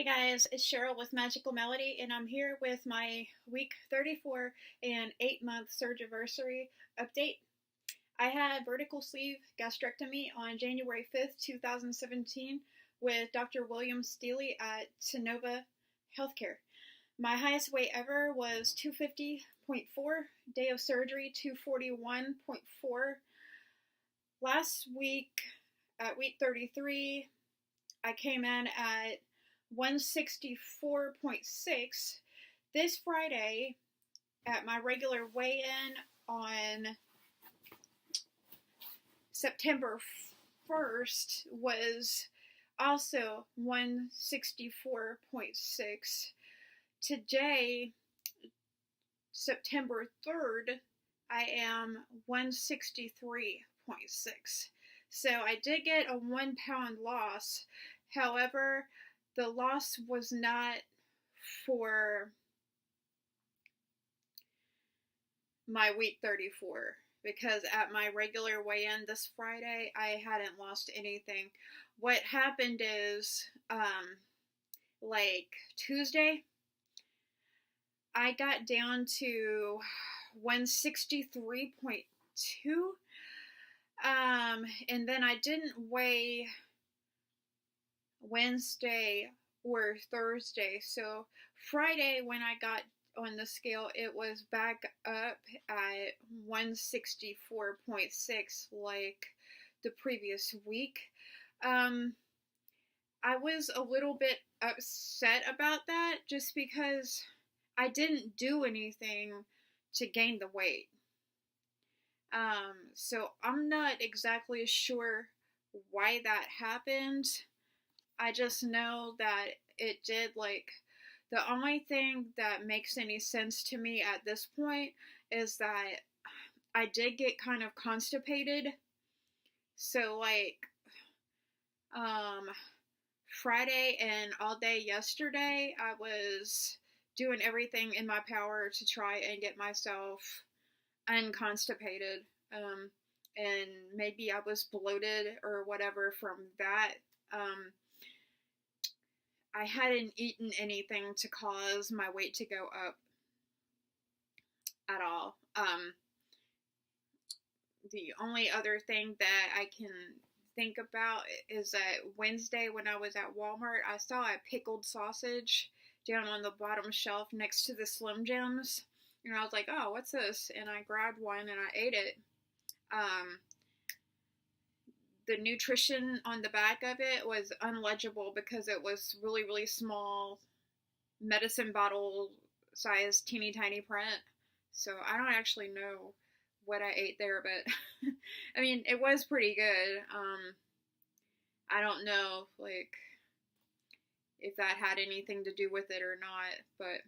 Hey guys, it's Cheryl with Magical Melody, and I'm here with my week 34 and 8-month Surgiversary update. I had vertical sleeve gastrectomy on January 5th, 2017 with Dr. William Steely at Sonova Healthcare. My highest weight ever was 250.4, day of surgery 241.4. Last week, at week 33, I came in at 164.6. This Friday, at my regular weigh-in on September 1st, was also 164.6. Today, September 3rd, I am 163.6. So I did get a 1 pound loss. However, the loss was not for my week 34 because at my regular weigh-in this Friday, I hadn't lost anything. What happened is, like Tuesday, I got down to 163.2, and then I didn't weigh Wednesday or Thursday. So Friday, when I got on the scale, it was back up at 164.6 like the previous week. I was a little bit upset about that just because I didn't do anything to gain the weight. So I'm not exactly sure why that happened. I just know that it did. The only thing that makes any sense to me at this point is that I did get kind of constipated. So Friday and all day yesterday, I was doing everything in my power to try and get myself unconstipated. And maybe I was bloated or whatever from that. I hadn't eaten anything to cause my weight to go up at all. The only other thing that I can think about is that Wednesday when I was at Walmart, I saw a pickled sausage down on the bottom shelf next to the Slim Jims. And I was like, oh, what's this? And I grabbed one and I ate it. The nutrition on the back of it was unlegible because it was really, really small, medicine bottle size, teeny tiny print. So I don't actually know what I ate there, but I mean, it was pretty good. I don't know, if that had anything to do with it or not, but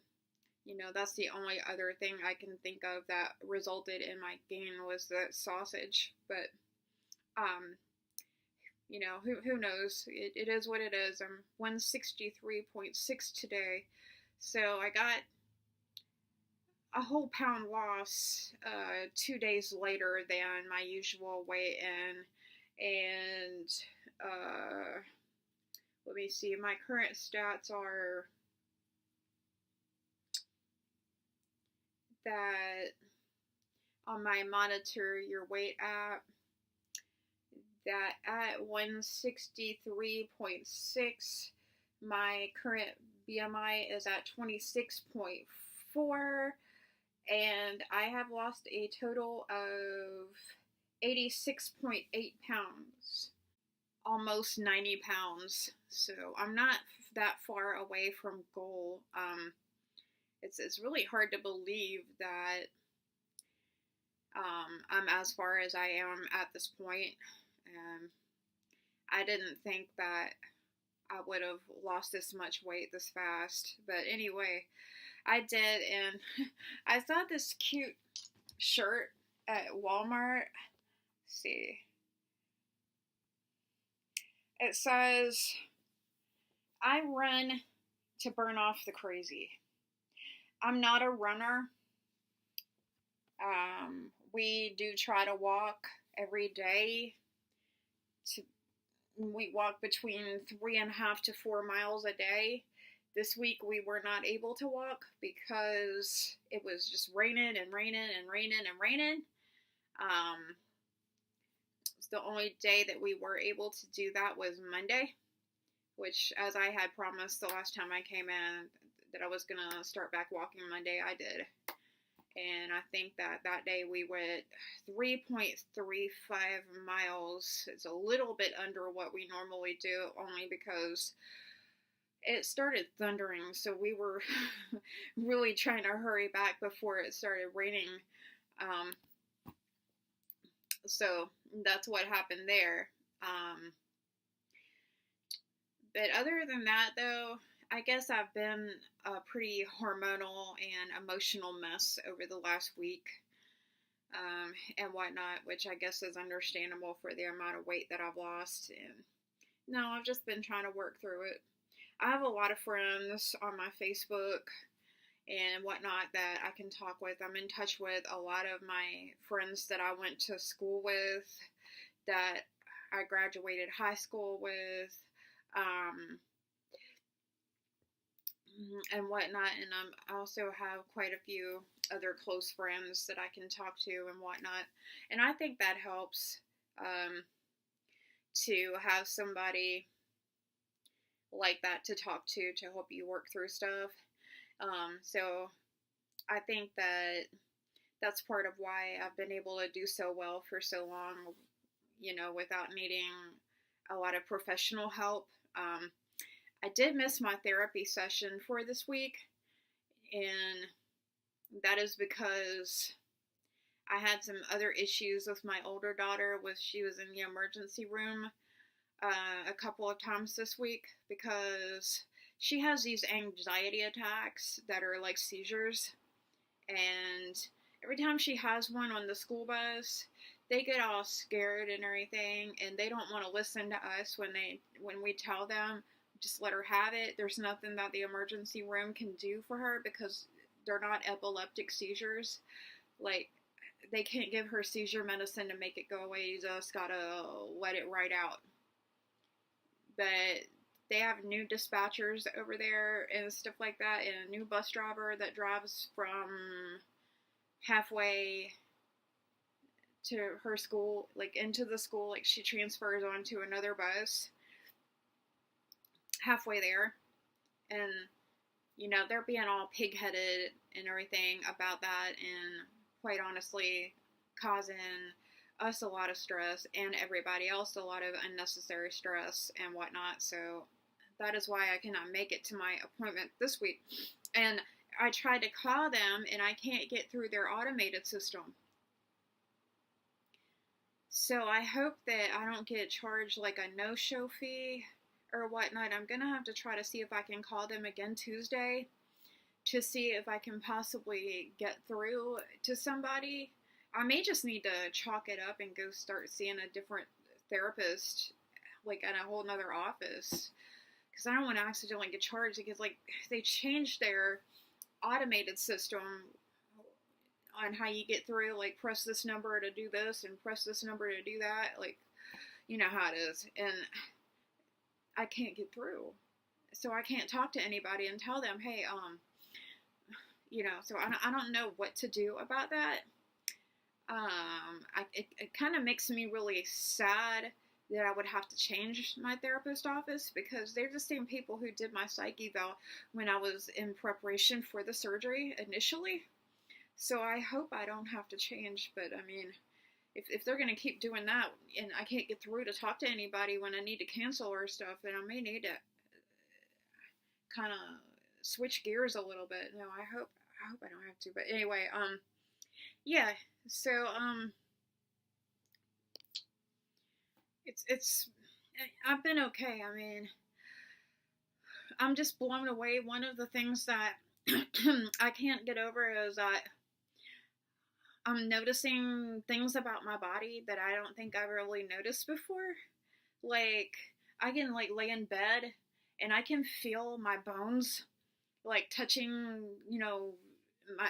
that's the only other thing I can think of that resulted in my gain was the sausage. But who knows? It is what it is. I'm 163.6 today, so I got a whole pound loss 2 days later than my usual weigh-in. And let me see, my current stats are that on my Monitor Your Weight app, that at 163.6, my current BMI is at 26.4, and I have lost a total of 86.8 pounds, almost 90 pounds, so I'm not that far away from goal. It's really hard to believe that I'm as far as I am at this point. I didn't think that I would have lost this much weight this fast, but anyway, I did, and I saw this cute shirt at Walmart. Let's see. It says, I run to burn off the crazy. I'm not a runner. We do try to walk every day. We walk between 3.5 to 4 miles a day. This week we were not able to walk because it was just raining and raining and raining and raining. It's the only day that we were able to do that was Monday, which, as I had promised the last time I came in, that I was going to start back walking Monday, I did. And I think that day we went 3.35 miles. It's a little bit under what we normally do, only because it started thundering, so we were really trying to hurry back before it started raining. So that's what happened there. But other than that, though, I guess I've been a pretty hormonal and emotional mess over the last week, and whatnot, which I guess is understandable for the amount of weight that I've lost. And no, I've just been trying to work through it. I have a lot of friends on my Facebook and whatnot that I can talk with. I'm in touch with a lot of my friends that I went to school with, that I graduated high school with, and whatnot. And I also have quite a few other close friends that I can talk to and whatnot. And I think that helps, to have somebody like that to talk to help you work through stuff. So I think that that's part of why I've been able to do so well for so long, without needing a lot of professional help. I did miss my therapy session for this week, and that is because I had some other issues with my older daughter. She was in the emergency room a couple of times this week because she has these anxiety attacks that are like seizures, and every time she has one on the school bus, they get all scared and everything, and they don't want to listen to us when we tell them just let her have it. There's nothing that the emergency room can do for her because they're not epileptic seizures. Like, they can't give her seizure medicine to make it go away. You just gotta let it right out. But they have new dispatchers over there and stuff like that, and a new bus driver that drives from halfway to her school, like into the school, like she transfers onto another bus halfway there, and they're being all pig-headed and everything about that, and quite honestly causing us a lot of stress and everybody else a lot of unnecessary stress and whatnot. So that is why I cannot make it to my appointment this week. And I tried to call them and I can't get through their automated system. So I hope that I don't get charged like a no-show fee or whatnot. I'm going to have to try to see if I can call them again Tuesday to see if I can possibly get through to somebody. I may just need to chalk it up and go start seeing a different therapist, like at a whole nother office, because I don't want to accidentally get charged, because like they changed their automated system on how you get through, like press this number to do this and press this number to do that, like you know how it is, and I can't get through, so I can't talk to anybody and tell them, hey, so I don't know what to do about that. It kind of makes me really sad that I would have to change my therapist office, because they're the same people who did my psych eval when I was in preparation for the surgery initially. So I hope I don't have to change, but I mean, if they're going to keep doing that and I can't get through to talk to anybody when I need to cancel or stuff, then I may need to kind of switch gears a little bit. No, I hope I don't have to, but anyway, yeah, so, it's, I've been okay. I mean, I'm just blown away. One of the things that I can't get over is that I'm noticing things about my body that I don't think I've really noticed before. Like, I can, like, lay in bed, and I can feel my bones, like, touching,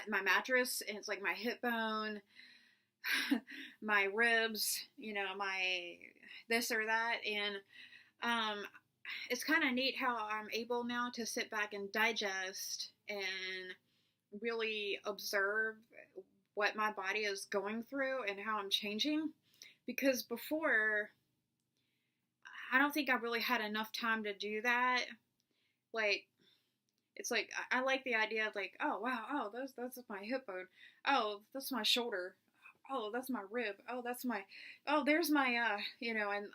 my mattress, and it's like my hip bone, my ribs, my this or that, and it's kind of neat how I'm able now to sit back and digest and really observe what my body is going through and how I'm changing. Because before, I don't think I really had enough time to do that. Like, it's like I like the idea of like, oh wow, oh that's my hip bone, oh that's my shoulder, oh that's my rib, oh there's my and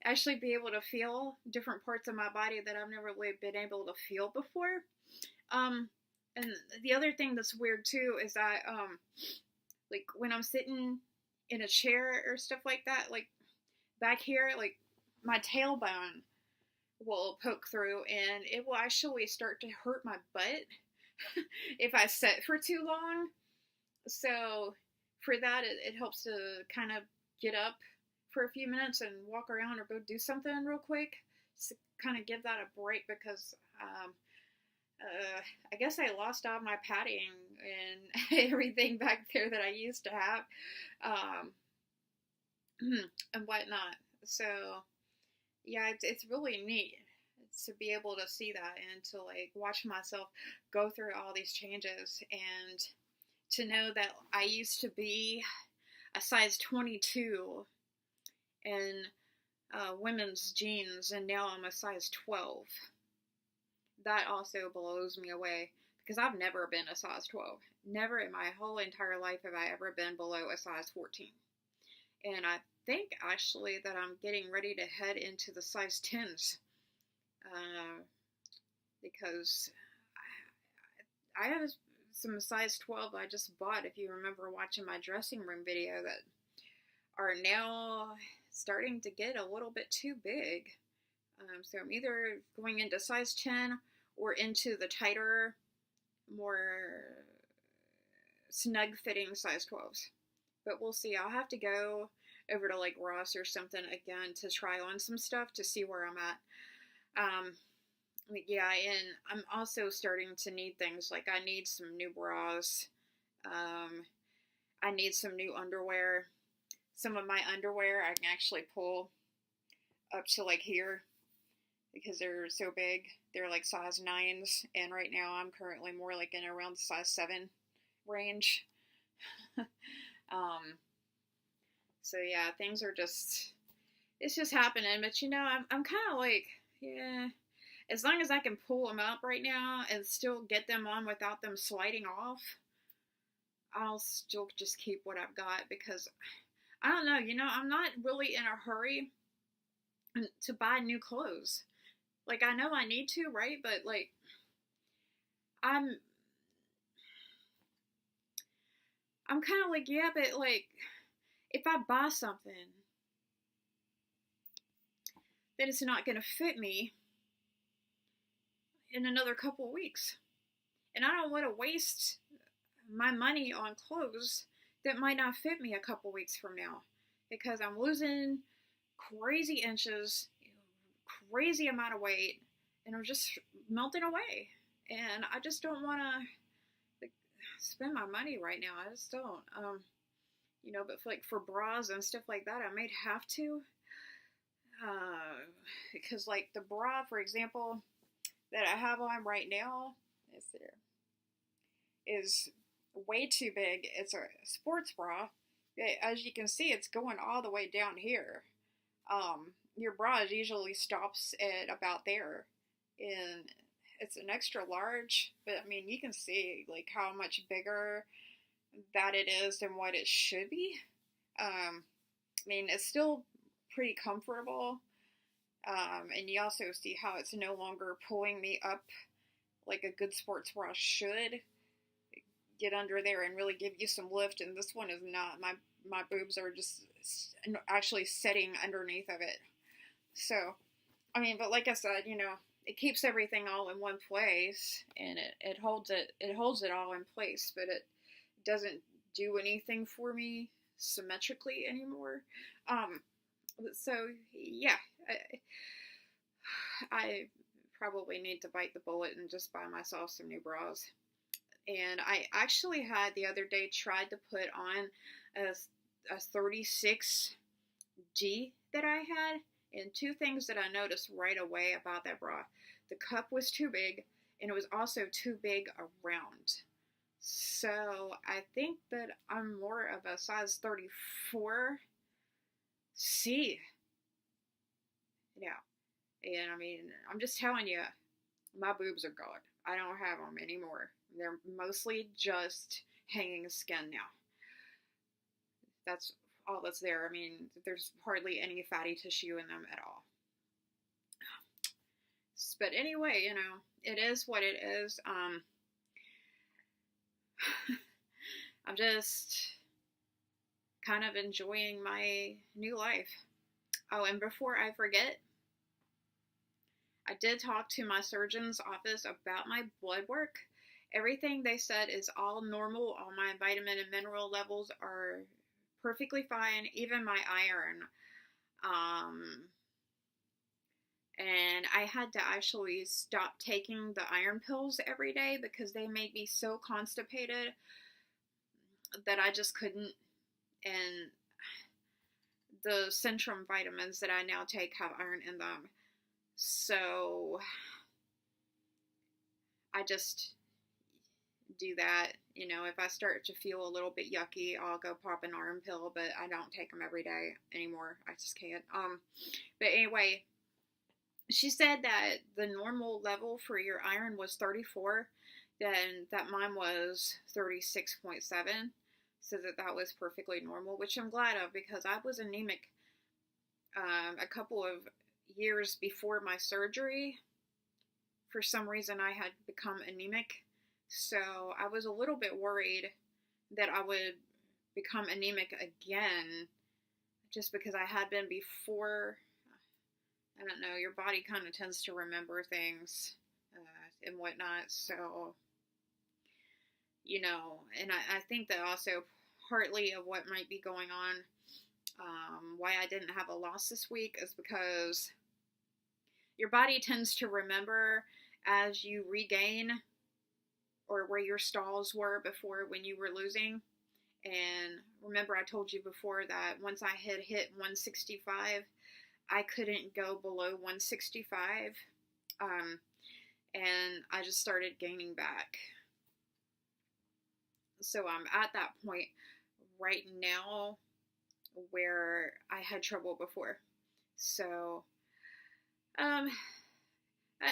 actually be able to feel different parts of my body that I've never really been able to feel before. Um, and the other thing that's weird too is that like when I'm sitting in a chair or stuff like that, like back here, like my tailbone will poke through and it will actually start to hurt my butt if I sit for too long. So for that, it helps to kind of get up for a few minutes and walk around or go do something real quick to kind of give that a break because I guess I lost all my padding and everything back there that I used to have um, and whatnot. So yeah, it's really neat to be able to see that and to like watch myself go through all these changes and to know that I used to be a size 22 in women's jeans and now I'm a size 12. That also blows me away because I've never been a size 12. Never in my whole entire life have I ever been below a size 14. And I think actually that I'm getting ready to head into the size 10s because I have some size 12 I just bought, if you remember watching my dressing room video, that are now starting to get a little bit too big. So I'm either going into size 10 or into the tighter, more snug fitting size 12s. But we'll see. I'll have to go over to like Ross or something again to try on some stuff to see where I'm at. Yeah, and I'm also starting to need things like I need some new bras. I need some new underwear. Some of my underwear I can actually pull up to like here because they're so big. They're like size 9s, and right now I'm currently more like in around the size 7 range. So yeah, things are just, it's just happening. But I'm kind of like, yeah, as long as I can pull them up right now and still get them on without them sliding off, I'll still just keep what I've got because I don't know, I'm not really in a hurry to buy new clothes. Like I know I need to, right? But like I'm kind of like, yeah, but like if I buy something then it's not going to fit me in another couple of weeks. And I don't want to waste my money on clothes that might not fit me a couple weeks from now because I'm losing crazy inches, crazy amount of weight, and I'm just melting away. And I just don't want to like, spend my money right now. I just don't. But for bras and stuff like that, I might have to. Because like the bra, for example, that I have on right now, is way too big. It's a sports bra. As you can see, it's going all the way down here. Your bra usually stops at about there, and it's an extra large. But I mean, you can see like how much bigger that it is than what it should be. I mean, it's still pretty comfortable. And you also see how it's no longer pulling me up like a good sports bra should. Get under there and really give you some lift, and this one is not. My boobs are just actually sitting underneath of it. So, I mean, but like I said, it keeps everything all in one place, and it holds it all in place, but it doesn't do anything for me symmetrically anymore. So yeah, I probably need to bite the bullet and just buy myself some new bras. And I actually had the other day tried to put on a 36G that I had, And two things that I noticed right away about that bra. The cup was too big, and it was also too big around. So I think that I'm more of a size 34C. Yeah. And I mean, I'm just telling you, my boobs are gone. I don't have them anymore. They're mostly just hanging skin now. That's all that's there. I mean, there's hardly any fatty tissue in them at all. But anyway, you know, it is what it is. I'm just kind of enjoying my new life. Oh, and before I forget, I did talk to my surgeon's office about my blood work. Everything they said is all normal. All my vitamin and mineral levels are perfectly fine, even my iron. And I had to actually stop taking the iron pills every day because they made me so constipated that I just couldn't. And the Centrum vitamins that I now take have iron in them. So I just do that. You know, if I start to feel a little bit yucky, I'll go pop an iron pill, but I don't take them every day anymore. I just can't. But anyway, she said that the normal level for your iron was 34, then that mine was 36.7. So that was perfectly normal, which I'm glad of because I was anemic a couple of years before my surgery. For some reason, I had become anemic. So I was a little bit worried that I would become anemic again just because I had been before. I don't know, your body kind of tends to remember things and whatnot. So, you know, and I think that also partly of what might be going on, why I didn't have a loss this week is because your body tends to remember as you regain or where your stalls were before when you were losing. And remember I told you before that once I had hit 165, I couldn't go below 165. And I just started gaining back. So I'm at that point right now where I had trouble before. So, I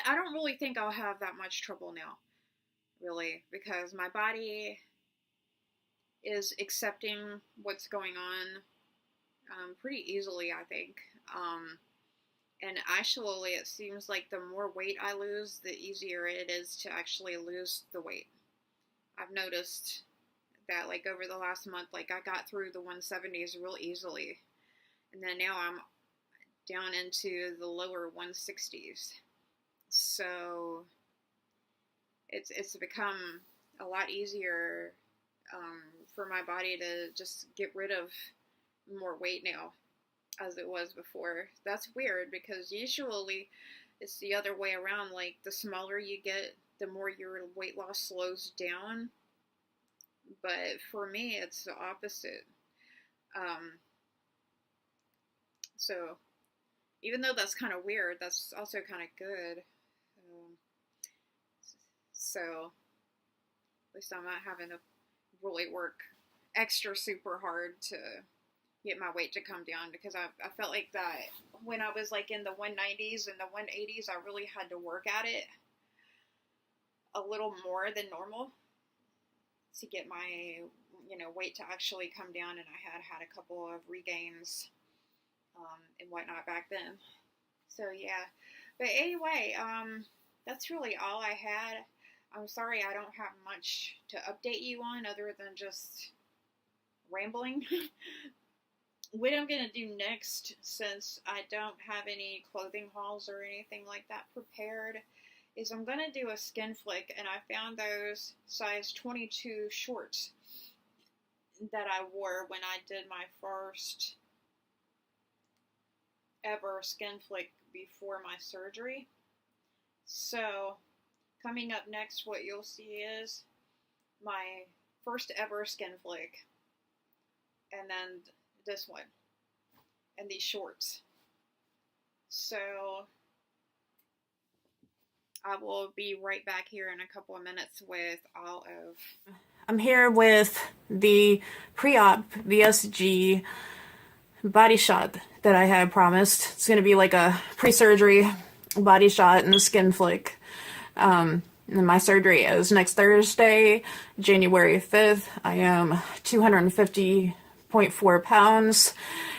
don't really think I'll have that much trouble now, really, because my body is accepting what's going on pretty easily, I think. And actually, it seems like the more weight I lose, the easier it is to actually lose the weight. I've noticed that, like, over the last month, like, I got through the 170s real easily. And then now I'm down into the lower 160s. So it's become a lot easier for my body to just get rid of more weight now as it was before. That's weird because usually it's the other way around. Like, the smaller you get, the more your weight loss slows down. But for me, it's the opposite. So even though that's kind of weird, that's also kind of good. So at least I'm not having to really work extra super hard to get my weight to come down, because I felt like that when I was like in the 190s and the 180s, I really had to work at it a little more than normal to get my, you know, weight to actually come down. And I had a couple of regains and whatnot back then. So yeah, but anyway, that's really all I had. I'm sorry I don't have much to update you on other than just rambling. What I'm going to do next, since I don't have any clothing hauls or anything like that prepared, is I'm going to do a skin flick, and I found those size 22 shorts that I wore when I did my first ever skin flick before my surgery. So coming up next, what you'll see is my first ever skin flick, and then this one, and these shorts. So I will be right back here in a couple of minutes with all of... I'm here with the pre-op VSG body shot that I had promised. It's going to be like a pre-surgery body shot and a skin flick. And my surgery is next Thursday, January 5th. I am 250.4 pounds.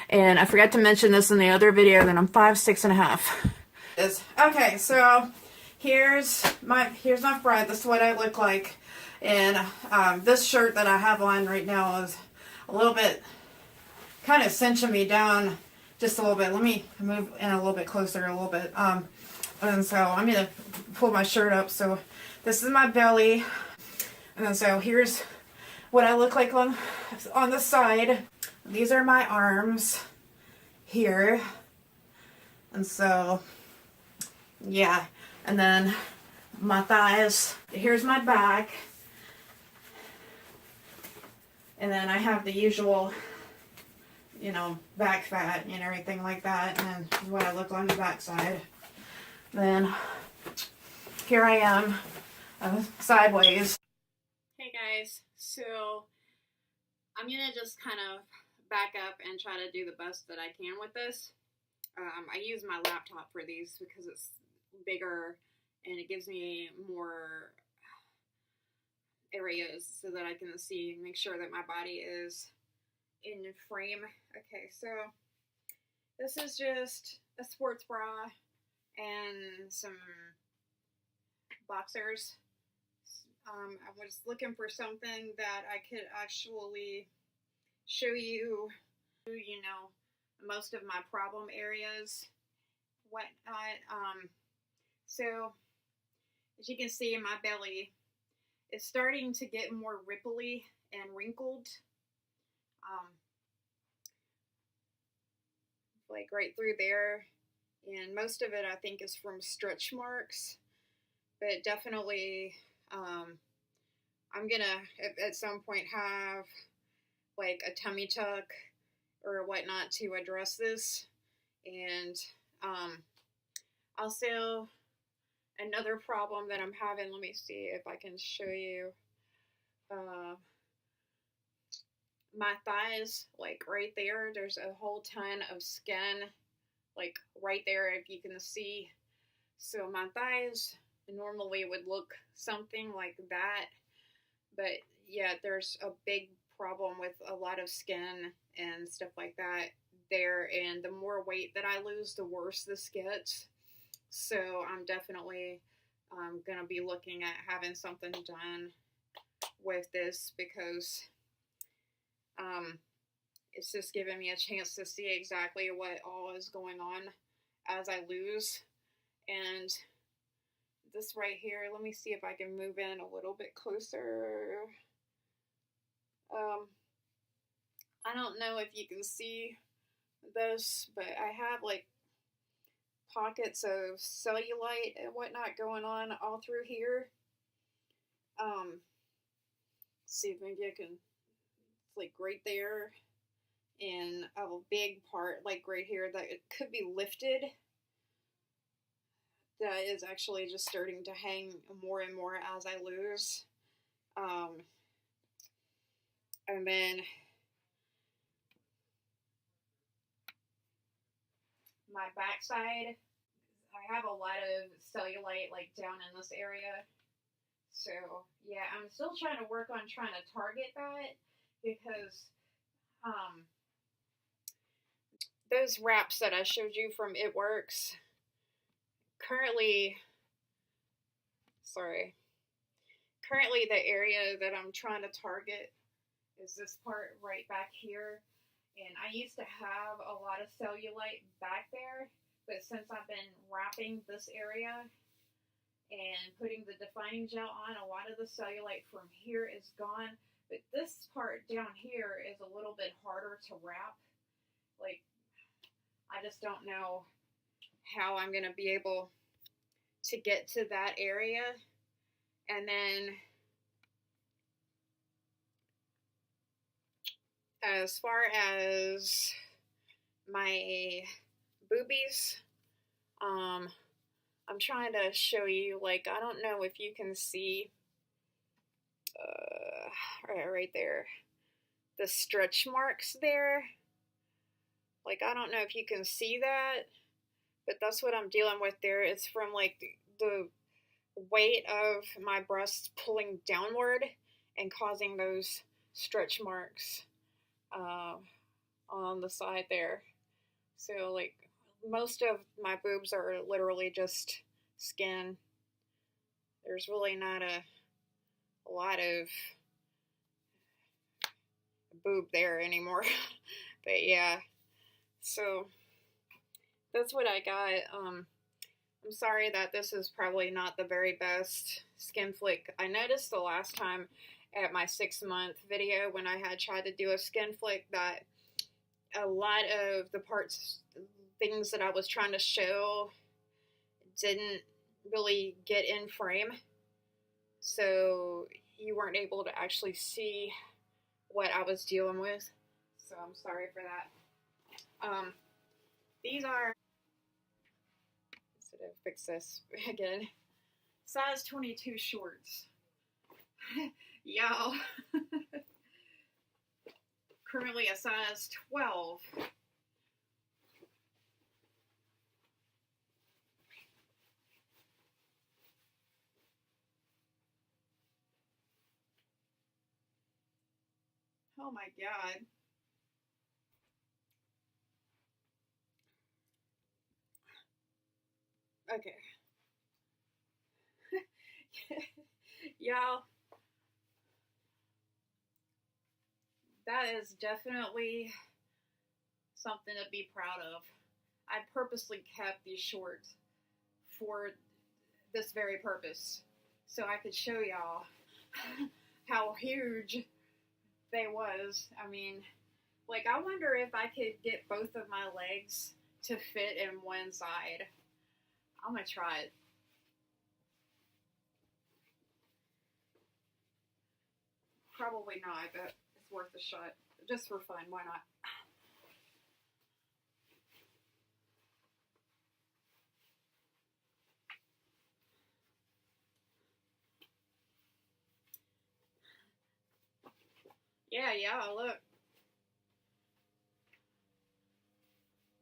And I forgot to mention this in the other video that I'm 5'6.5". Okay, so here's my front. This is what I look like. And this shirt that I have on right now is a little bit kind of cinching me down just a little bit. Let me move in a little bit closer a little bit. And so I'm going to pull my shirt up. So this is my belly. And so here's what I look like on the side. These are my arms here. And so, yeah. And then my thighs. Here's my back. And then I have the usual, you know, back fat and everything like that. And this is what I look on the back side. Then here I am, sideways. Hey guys, so I'm gonna just kind of back up and try to do the best that I can with this. I use my laptop for these because it's bigger and it gives me more areas so that I can see and make sure that my body is in frame. Okay, so this is just a sports bra and some boxers. I was looking for something that I could actually show you, you know, most of my problem areas, whatnot. So as you can see, my belly is starting to get more ripply and wrinkled. Like right through there. And most of it, I think, is from stretch marks. But definitely, I'm gonna at some point have like a tummy tuck or whatnot to address this. And also another problem that I'm having, let me see if I can show you. My thighs, like right there, there's a whole ton of skin, like right there, if you can see. So my thighs normally would look something like that, but yeah, there's a big problem with a lot of skin and stuff like that there, and the more weight that I lose, the worse this gets. So I'm definitely gonna be looking at having something done with this because it's just giving me a chance to see exactly what all is going on as I lose. And this right here, let me see if I can move in a little bit closer. I don't know if you can see this, but I have like pockets of cellulite and whatnot going on all through here. See if maybe I can, it's like right there, and a big part like right here that it could be lifted. That is actually just starting to hang more and more as I lose. And then my backside, I have a lot of cellulite like down in this area. So yeah, I'm still trying to work on trying to target that because those wraps that I showed you from It Works, currently the area that I'm trying to target is this part right back here. And I used to have a lot of cellulite back there, but since I've been wrapping this area and putting the defining gel on, a lot of the cellulite from here is gone. But this part down here is a little bit harder to wrap. Like, I just don't know how I'm going to be able to get to that area. And then as far as my boobies, I'm trying to show you, like, I don't know if you can see, right there, the stretch marks there. Like, I don't know if you can see that, but that's what I'm dealing with there. It's from, like, the weight of my breasts pulling downward and causing those stretch marks on the side there. So, like, most of my boobs are literally just skin. There's really not a lot of boob there anymore. But yeah, so that's what I got. I'm sorry that this is probably not the very best skin flick. I noticed the last time at my 6-month video when I had tried to do a skin flick that a lot of the things that I was trying to show didn't really get in frame. So you weren't able to actually see what I was dealing with. So I'm sorry for that. These are, instead of fix this again, size 22 shorts. Y'all. Currently a size 12. Oh my god. Okay. Y'all, that is definitely something to be proud of. I purposely kept these shorts for this very purpose, so I could show y'all how huge they was. I mean, like, I wonder if I could get both of my legs to fit in one side. I'm gonna try it. Probably not, but it's worth a shot. Just for fun, why not? Yeah, look.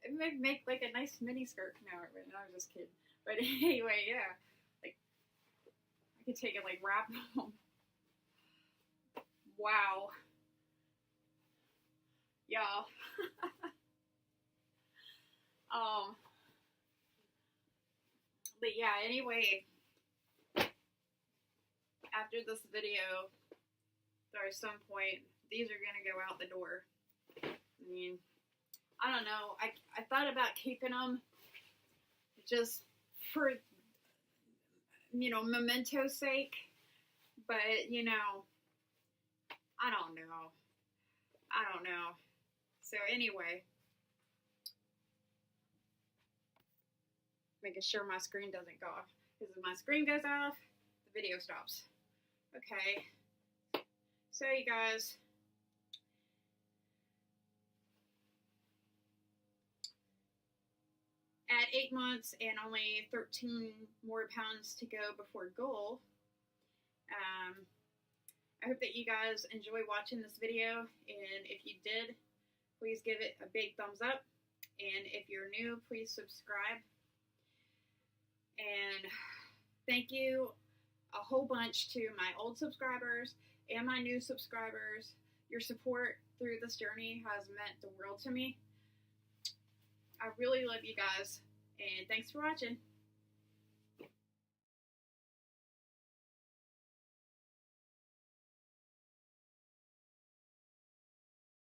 It would make like a nice mini skirt. No, I was just kidding. But anyway, yeah. Like, I could take it, like, wrap them. Wow. Y'all. But yeah, anyway, after this video, or at some point, these are gonna go out the door. I mean, I don't know. I thought about keeping them just for, memento's sake, but, I don't know. I don't know. So anyway, making sure my screen doesn't go off. Because if my screen goes off, the video stops. Okay. So you guys, at 8 months and only 13 more pounds to go before goal, I hope that you guys enjoy watching this video, and if you did, please give it a big thumbs up, and if you're new, please subscribe. And thank you a whole bunch to my old subscribers and my new subscribers. Your support through this journey has meant the world to me. I really love you guys, and thanks for watching.